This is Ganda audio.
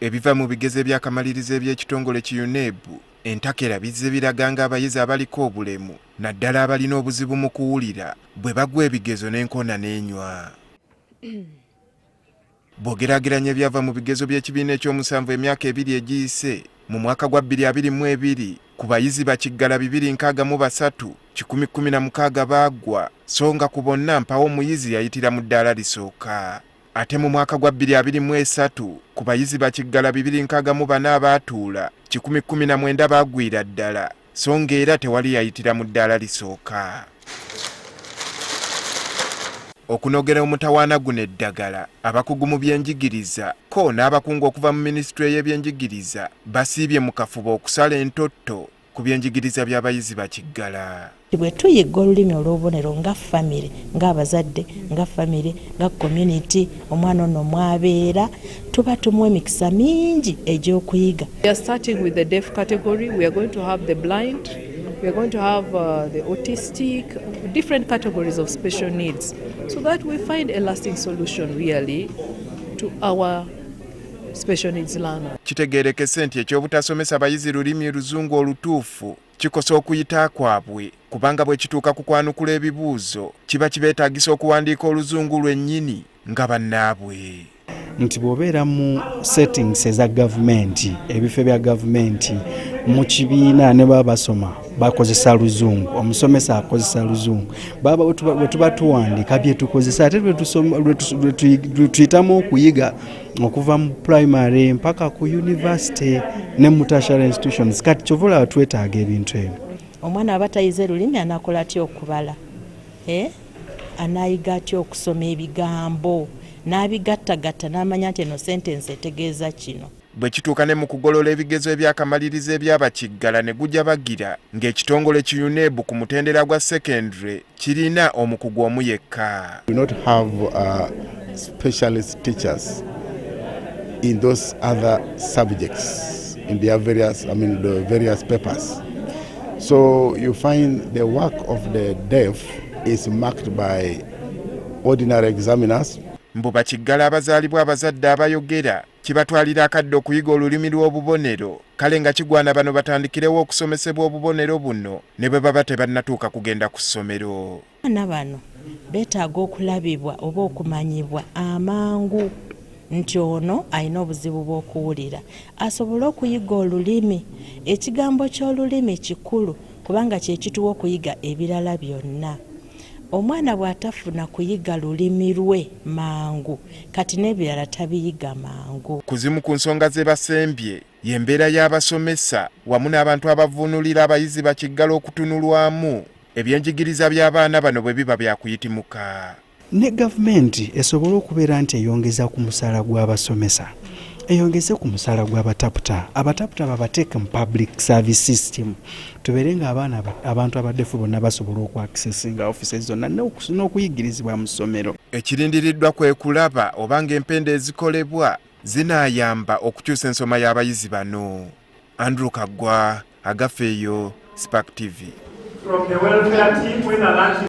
Ebiva mu bigezo eby'akamalirizo eby'ekitongole ki UNEB, entakera bizze biraga ng'abayizi abaliko obulemu naddala abalina obuzibu mu kuwulira bwe bagwa ebigezo n'enkona n'enywa. Bw'ogeraageranya ebyava mu bigezo by'ekibiina ekyomusanvu emyaka ebiri egiyise mu mwaka gwa 2022 ku bayizi bakiggala 263 116 baagwa so nga ku bonna mpawo omuyizi yayitira mu ddaala lisooka. Ate mu mwaka gwa 2023 ku bayizi bakiggala 264 abaatuula 119 baagwira ddala so ng'era tewali yayitira mu ddaala lisooka. Okunogera omutawaana guno eddagala abakugu mu byenjigiriza ko n'abakungu okuva mu minisitule y'ebyenjigiriza basiibye mu kafubo okusala entotto ku byenjigiriza by'abayizi bakiggala. Bwe tuyiga olulimi olw'obubonero nga famire, ng'abazadde, nga famire, nga community, omwana ono mwabeera tuba tumuwa emikisa mingi egy'okuyiga. We are starting with the deaf category. We are going to have the blind. We are going to have the autistic, different categories of special needs, so that we find a lasting solution really to our special needs learner. Kitegeerekese nti ekyobutasomesa bayizi lulimi luzungu olutuufu kikosa okuyita kwabwe kubanga bwe kituuka ku kwanukula ebibuuzo kiba kibeetaagisa okuwandiika oluzungu lwennyini nga bannaabwe. Nti bw'obeera mu settings eza gavumenti, ebifo bya gavumenti mu kibiina ne baba basoma bakozesa luzungu, omusomesa akozesa luzungu, baba bwe tuba tuwandiika bye tukozesa ate lwe tuyitamu okuyiga okuva mu primary mpaka ku university ne mu tertiary institutions. Kati kyovula twetaaga ebintu ebyo. Omwana aba tayize lulimi anakola atya okubala, anayiga atya okusoma ebigambo n'abigattagatta n'amanya nti eno sentence etegeeza kino. Bwe kituuka ne mu kugolola ebigezo eby'akamalirizo ebyabakiggala ne gujja bagira ng'ekitongole ki UNEB ku mutendera gwa secondary kirina omukugu omu yekka. We not have specialist teachers in those other subjects in their the various papers. So you find the work of the deaf is marked by ordinary examiners. Mbu bakiggala abazaalibwa abazadde abayogera kibatwalira akadde okuyiga olulimi lw'obubonero kale nga kigwana bano batandikirewo okusomesebwa obubonero buno ne bwe baba tebannatuuka kugenda ku ssomero. Abaana bano beetaaga okulabibwa oba okumanyibwa amangu nti ono alina obuzibu bw'okuwulira asobole okuyiga olulimi. Ekigambo ky'olulimi kikulu kubanga kye kituwa okuyiga ebirala byonna. Omwana bw'atafuna kuyiga lulimi lwe mangu kati n'ebirala tabiyiga mangu. Kuzimu ku nsonga ze basembye y'embeera y'abasomesa wamu n'abantu abavuunulira abayizi bakiggala okutunulwamu ebyenjigiriza by'abaana bano bwe biba byakuyitimuka. Ne gavumenti esobole okubeera nti eyongeza ku musaala gw'abasomesa, eyongeze ku musaala gw'abataputa, abataputa babateeke mu public service system, tubeere nga abantu abaddefu bonna basobola okwakisesinga offices zonna n'okuyigirizibwa mu ssomero. Ekirindiriddwa kwe kulaba oba ng'empenda ezikolebwa zinaayamba okukyusa ensoma y'abayizi bano. Andrew Kaggwa, Agafeeyo, Spark TV.